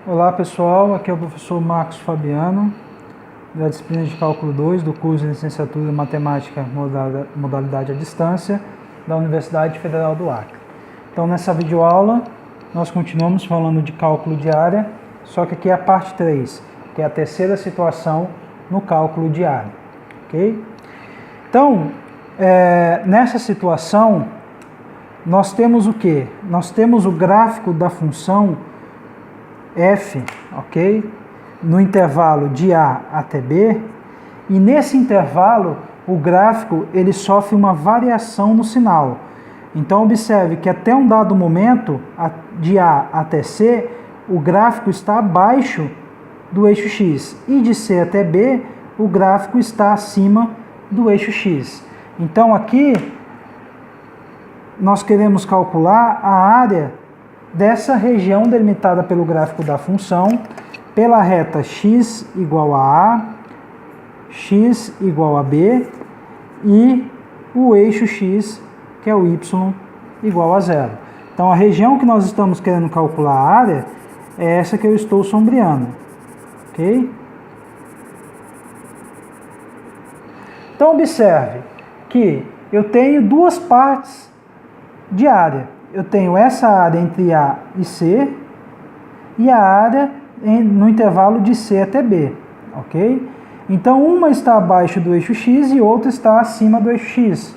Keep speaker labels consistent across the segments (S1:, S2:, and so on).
S1: Olá pessoal, aqui é o professor Marcos Fabiano, da disciplina de Cálculo 2 do curso de Licenciatura em Matemática Modalidade à Distância da Universidade Federal do Acre. Então nessa videoaula nós continuamos falando de cálculo de área, só que aqui é a parte 3, que é a terceira situação no cálculo de área, ok? Então, nessa situação, nós temos o que? Nós temos o gráfico da função f, ok? No intervalo de A até B, e nesse intervalo o gráfico ele sofre uma variação no sinal. Então observe que até um dado momento, de A até C, o gráfico está abaixo do eixo X, e de C até B, o gráfico está acima do eixo X. Então aqui nós queremos calcular a área dessa região delimitada pelo gráfico da função, pela reta x igual a A, x igual a B e o eixo x, que é o y igual a 0. Então a região que nós estamos querendo calcular a área é essa que eu estou sombreando, ok? Então observe que eu tenho duas partes de área. Eu tenho essa área entre A e C e a área no intervalo de C até B, ok? Então uma está abaixo do eixo X e outra está acima do eixo X.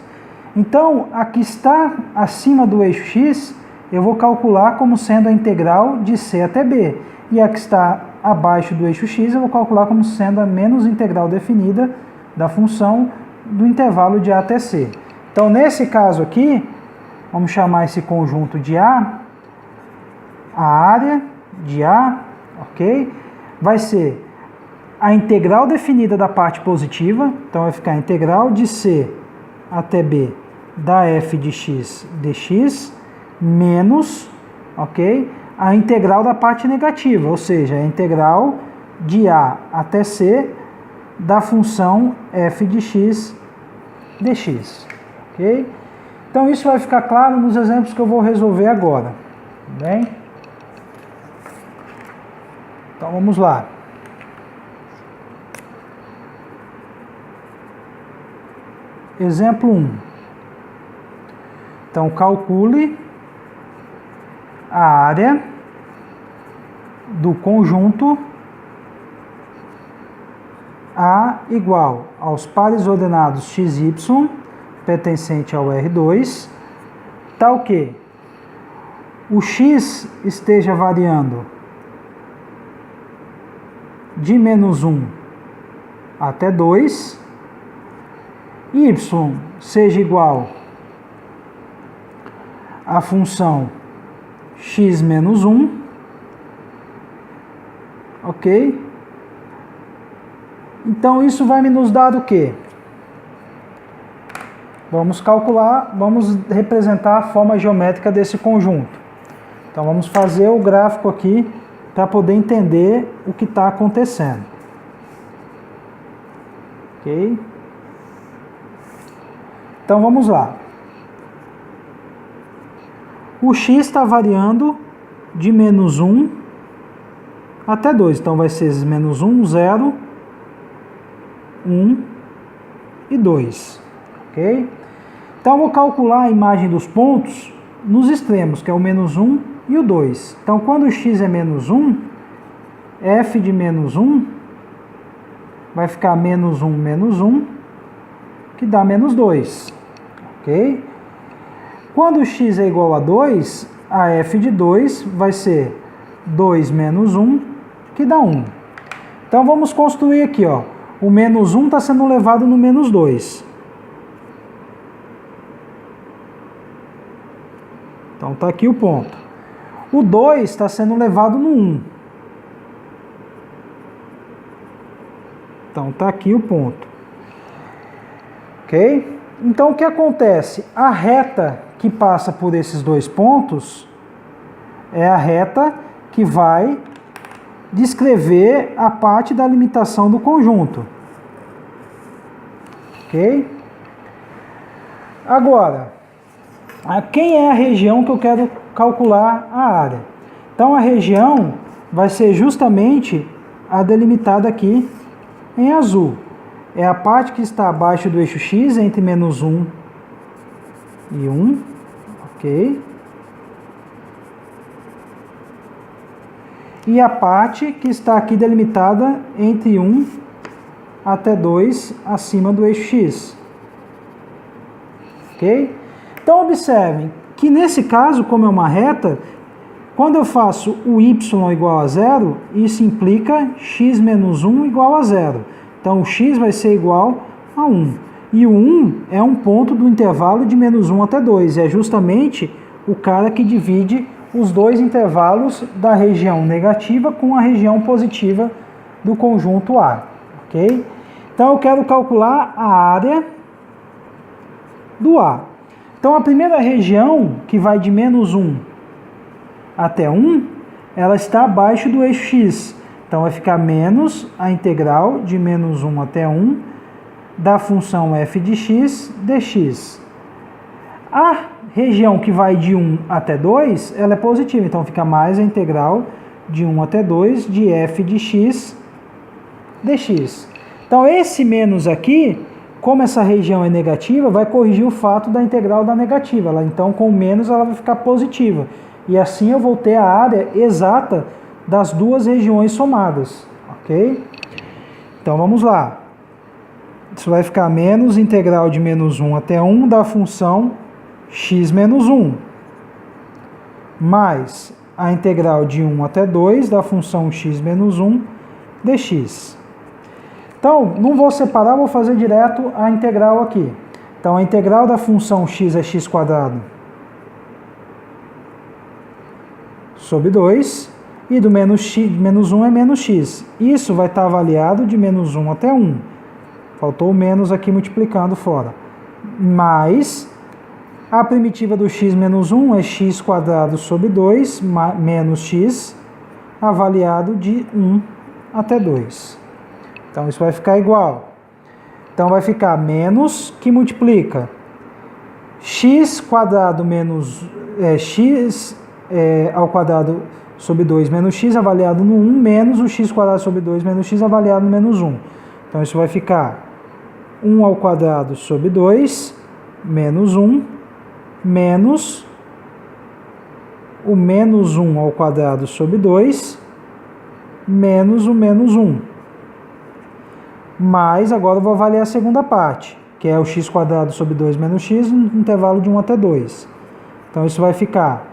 S1: Então a que está acima do eixo X eu vou calcular como sendo a integral de C até B, e a que está abaixo do eixo X eu vou calcular como sendo a menos integral definida da função do intervalo de A até C. Então nesse caso aqui, vamos chamar esse conjunto de A área de A, ok? Vai ser a integral definida da parte positiva, então vai ficar a integral de C até B da f de x dx, menos, ok? A integral da parte negativa, ou seja, a integral de A até C da função f de x dx, ok? Então isso vai ficar claro nos exemplos que eu vou resolver agora, bem? Então vamos lá. Exemplo 1. Então calcule a área do conjunto A igual aos pares ordenados x, y, pertencente ao R2, tal que o x esteja variando de menos 1 até 2, y seja igual à função x menos 1, ok? Então isso vai nos dar o quê? Vamos calcular, vamos representar a forma geométrica desse conjunto. Então vamos fazer o gráfico aqui para poder entender o que está acontecendo. Ok? Então vamos lá. O x está variando de menos 1 até 2. Então vai ser menos 1, 0, 1 e 2. Ok? Então, eu vou calcular a imagem dos pontos nos extremos, que é o menos 1 e o 2. Então, quando o x é menos 1, f de menos 1 vai ficar menos 1, que dá menos 2. Ok? Quando o x é igual a 2, a f de 2 vai ser 2 menos 1, que dá 1. Então, vamos construir aqui, ó. O menos 1 está sendo levado no menos 2. Então está aqui o ponto. O 2 está sendo levado no 1. Então está aqui o ponto. Ok? Então o que acontece? A reta que passa por esses dois pontos é a reta que vai descrever a parte da limitação do conjunto. Ok? Agora, quem é a região que eu quero calcular a área? Então a região vai ser justamente a delimitada aqui em azul. É a parte que está abaixo do eixo x, entre menos 1 e 1, ok? E a parte que está aqui delimitada entre 1 até 2 acima do eixo x, ok? Então observem que nesse caso, como é uma reta, quando eu faço o y igual a 0, isso implica x menos 1 igual a 0. Então o x vai ser igual a 1. E o 1 é um ponto do intervalo de menos 1 até 2. É justamente o cara que divide os dois intervalos da região negativa com a região positiva do conjunto A. Ok? Então eu quero calcular a área do A. Então a primeira região, que vai de menos 1 até 1, ela está abaixo do eixo x. Então vai ficar menos a integral de menos 1 até 1 da função f de x dx. A região que vai de 1 até 2, ela é positiva, então fica mais a integral de 1 até 2 de f de x dx. Então esse menos aqui, como essa região é negativa, vai corrigir o fato da integral da negativa. Então com o menos ela vai ficar positiva. E assim eu vou ter a área exata das duas regiões somadas, ok? Então vamos lá. Isso vai ficar menos integral de menos 1 até 1 da função x menos 1, mais a integral de 1 até 2 da função x menos 1 dx. Então, não vou separar, vou fazer direto a integral aqui. Então, a integral da função x é x² sobre 2, e do menos 1 é menos x. Isso vai estar avaliado de menos 1 até 1. Faltou o menos aqui multiplicando fora. Mais a primitiva do x menos 1 é x² sobre 2 menos x, avaliado de 1 até 2. Então isso vai ficar igual. Então vai ficar menos, que multiplica x² menos x ao quadrado sobre 2 menos x, avaliado no 1, menos o x² sobre 2 menos x, avaliado no menos 1. Então isso vai ficar 1 ao quadrado sobre 2 menos 1, menos o menos 1 ao quadrado sobre 2, menos o menos 1. Mas agora eu vou avaliar a segunda parte, que é o x² sobre 2 menos x, no intervalo de 1 até 2. Então isso vai ficar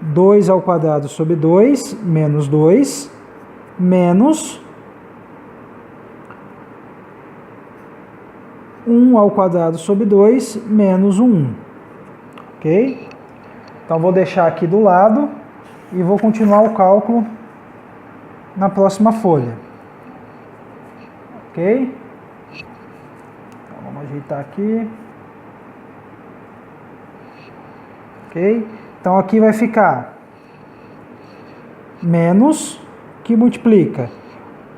S1: 2 ao quadrado sobre 2, menos 2, menos 1 ao quadrado sobre 2, menos o 1. Ok? Então vou deixar aqui do lado e vou continuar o cálculo na próxima folha. Ok? Então vamos ajeitar aqui. Ok? Então aqui vai ficar menos, que multiplica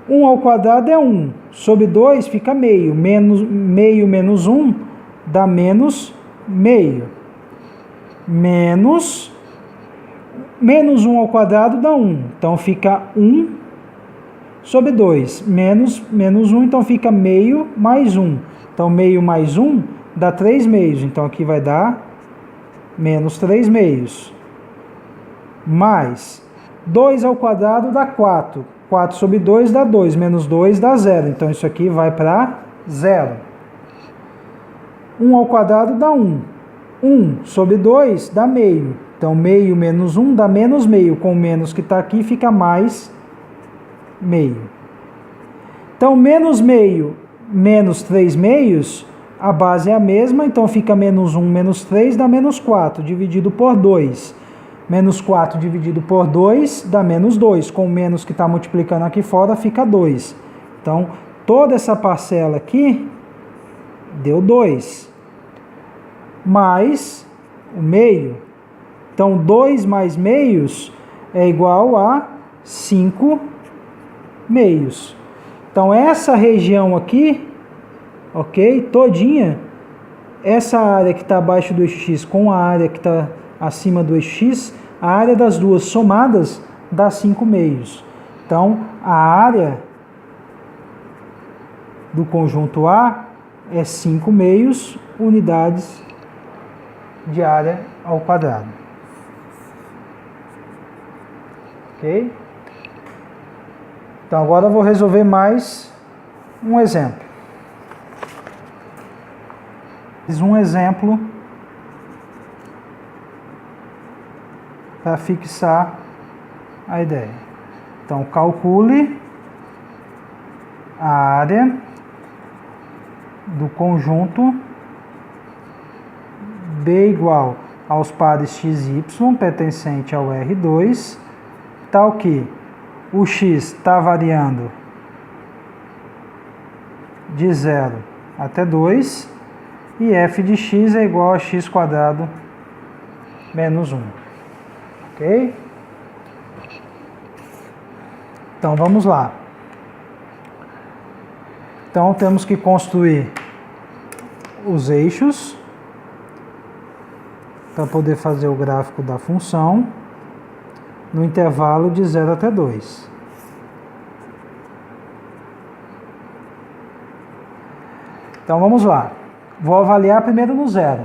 S1: 1 ao quadrado é 1, sobre 2 fica meio, meio menos 1 dá menos meio, menos 1 ao quadrado dá 1, então fica 1 sobre 2, menos 1, então fica meio mais 1, então meio mais 1 dá 3 meios, então aqui vai dar menos 3 meios, mais 2 ao quadrado dá 4, 4 sobre 2 dá 2, menos 2 dá 0, então isso aqui vai para 0. 1 ao quadrado dá 1, 1 sobre 2 dá meio, então meio menos 1 dá menos meio, com o menos que está aqui fica mais meio. Então menos meio menos 3 meios, a base é a mesma, então fica menos 1 menos 3 dá menos 4, dividido por 2. Menos 4 dividido por 2 dá menos 2. Com o menos que está multiplicando aqui fora, fica 2. Então, toda essa parcela aqui deu 2. Mais o meio. Então, 2 mais meios é igual a 5 meios. Então, essa região aqui, ok? Todinha, essa área que está abaixo do eixo x com a área que está acima do eixo x, a área das duas somadas dá 5 meios. Então, a área do conjunto A é 5 meios unidades de área ao quadrado. Ok? Então, agora eu vou resolver mais um exemplo. Fiz um exemplo para fixar a ideia. Então, calcule a área do conjunto B igual aos pares x e y pertencente ao R2, tal que o x está variando de 0 até 2 e f de x é igual a x quadrado menos 1. Ok? Então, vamos lá. Então, temos que construir os eixos para poder fazer o gráfico da função no intervalo de 0 até 2. Então, vamos lá. Vou avaliar primeiro no 0.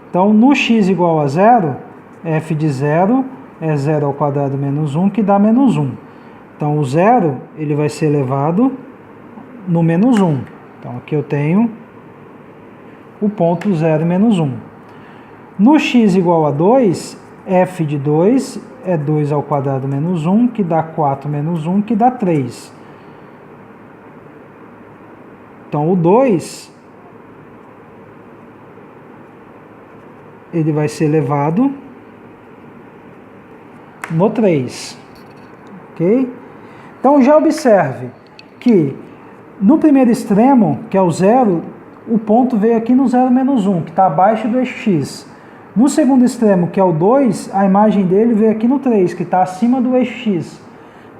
S1: Então, no x igual a 0, f de 0 é 0 ao quadrado menos 1, que dá menos 1. Então, o 0 ele vai ser elevado no menos 1. Então, aqui eu tenho o ponto 0 menos 1. No x igual a 2, f de 2 é 2 ao quadrado menos 1, que dá 4 menos 1, que dá 3. Então, o 2, ele vai ser elevado no 3. Ok? Então, já observe que no primeiro extremo, que é o 0, o ponto veio aqui no 0 menos 1, que está abaixo do eixo x. No segundo extremo, que é o 2, a imagem dele veio aqui no 3, que está acima do eixo x.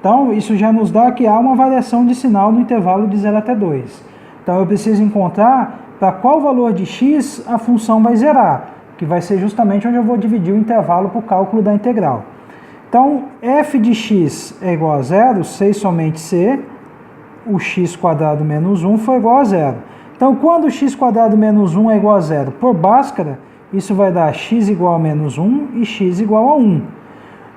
S1: Então, isso já nos dá que há uma variação de sinal no intervalo de 0 até 2. Então, eu preciso encontrar para qual valor de x a função vai zerar, que vai ser justamente onde eu vou dividir o intervalo para o cálculo da integral. Então, f de x é igual a 0, sei somente se o x quadrado menos 1 for igual a 0. Então, quando x quadrado menos 1 é igual a 0, por Bhaskara, isso vai dar x igual a menos 1 e x igual a 1.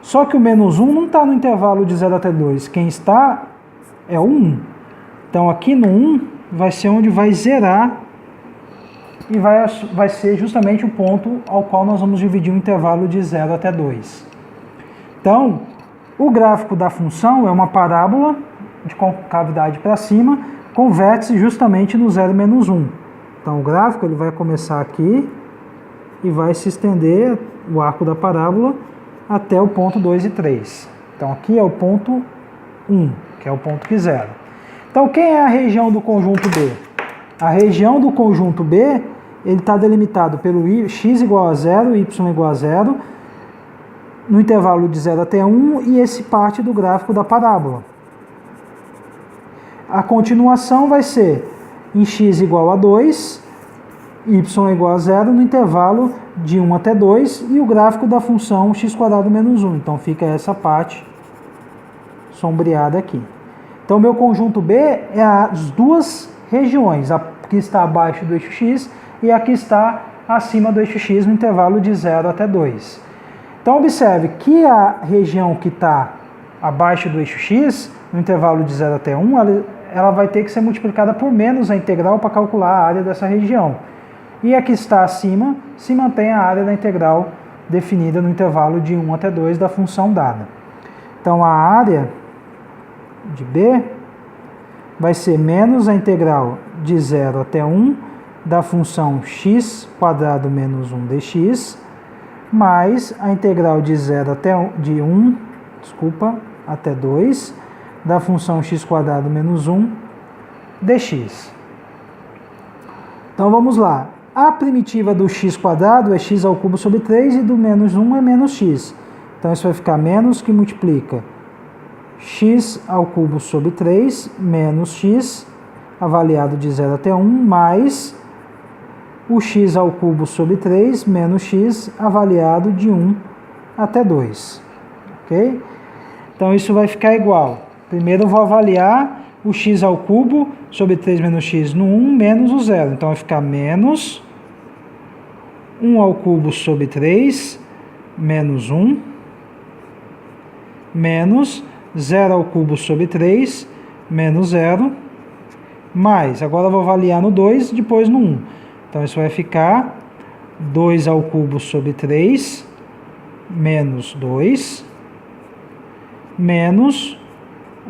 S1: Só que o menos 1 não está no intervalo de 0 até 2. Quem está é o 1. Então, aqui no 1 vai ser onde vai zerar e vai ser justamente o ponto ao qual nós vamos dividir o intervalo de 0 até 2. Então, o gráfico da função é uma parábola de concavidade para cima, com vértice justamente no 0 menos 1. Então, o gráfico ele vai começar aqui e vai se estender o arco da parábola até o ponto 2 e 3. Então, aqui é o ponto 1, que é o ponto que zera. Então, quem é a região do conjunto B? A região do conjunto B, ele está delimitado pelo x igual a 0, y igual a 0, no intervalo de 0 até 1, e esse parte do gráfico da parábola. A continuação vai ser em x igual a 2, y igual a 0, no intervalo de 1 até 2, e o gráfico da função x quadrado menos 1. Então, fica essa parte sombreada aqui. Então, meu conjunto B é as duas regiões, a que está abaixo do eixo x e a que está acima do eixo x no intervalo de 0 até 2. Então, observe que a região que está abaixo do eixo x, no intervalo de 0 até 1, ela vai ter que ser multiplicada por menos a integral para calcular a área dessa região. E a que está acima se mantém a área da integral definida no intervalo de 1 até 2 da função dada. Então, a área de B vai ser menos a integral de 0 até 1 da função x quadrado menos 1 dx, mais a integral de 0 até 1, até 2, da função x quadrado menos 1 dx. Então, vamos lá. A primitiva do x quadrado é x ao cubo sobre 3 e do menos 1 é menos x. Então, isso vai ficar menos que multiplica x ao cubo sobre 3 menos x, avaliado de 0 até 1, mais o x ao cubo sobre 3 menos x, avaliado de 1 até 2. Ok? Então isso vai ficar igual. Primeiro eu vou avaliar o x ao cubo sobre 3 menos x no 1 menos o 0. Então vai ficar menos 1 ao cubo sobre 3 menos 1 menos 0 ao cubo sobre 3 menos 0 mais, agora eu vou avaliar no 2, depois no 1. Então isso vai ficar 2 ao cubo sobre 3 menos 2 menos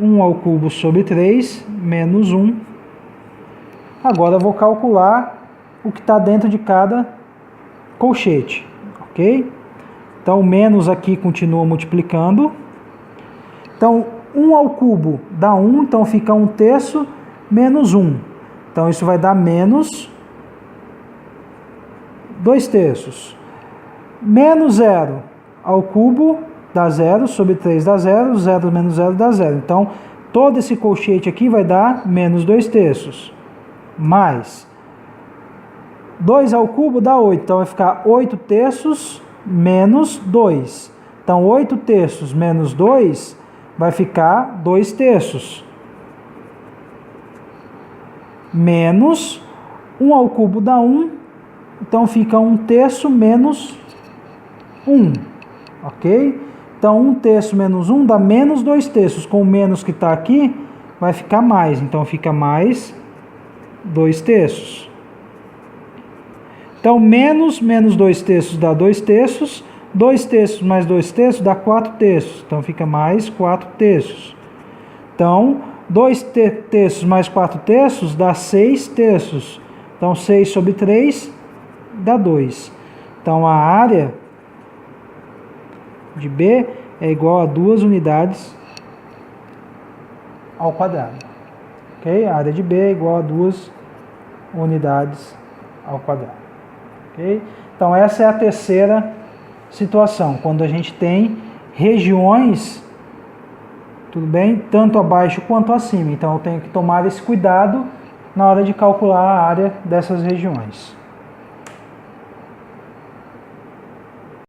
S1: 1 ao cubo sobre 3 menos 1. Agora eu vou calcular o que está dentro de cada colchete, ok? Então o menos aqui continua multiplicando. Então 1 ao cubo dá 1, então fica 1/3 menos 1. Então isso vai dar menos 2/3. Menos 0 ao cubo dá 0, sobre 3 dá 0, 0 menos 0 dá 0. Então todo esse colchete aqui vai dar menos 2/3. Mais 2 ao cubo dá 8, então vai ficar 8/3 menos 2. Então 8/3 menos 2 vai ficar 2/3. Menos 1 ao cubo dá 1, então fica 1/3 menos 1, ok? Então 1/3 menos 1 dá menos 2/3, com o menos que está aqui vai ficar mais, então fica mais 2/3. Então menos 2/3 dá 2/3, 2/3 mais 2/3 dá 4/3, então fica mais 4/3. Então 2/3 mais 4/3 dá 6/3. Então 6 sobre 3 dá 2. Então a área de B é igual a 2 unidades ao quadrado. Ok? A área de B é igual a 2 unidades ao quadrado. Ok? Então essa é a terceira situação, quando a gente tem regiões, tudo bem, tanto abaixo quanto acima. Então eu tenho que tomar esse cuidado na hora de calcular a área dessas regiões.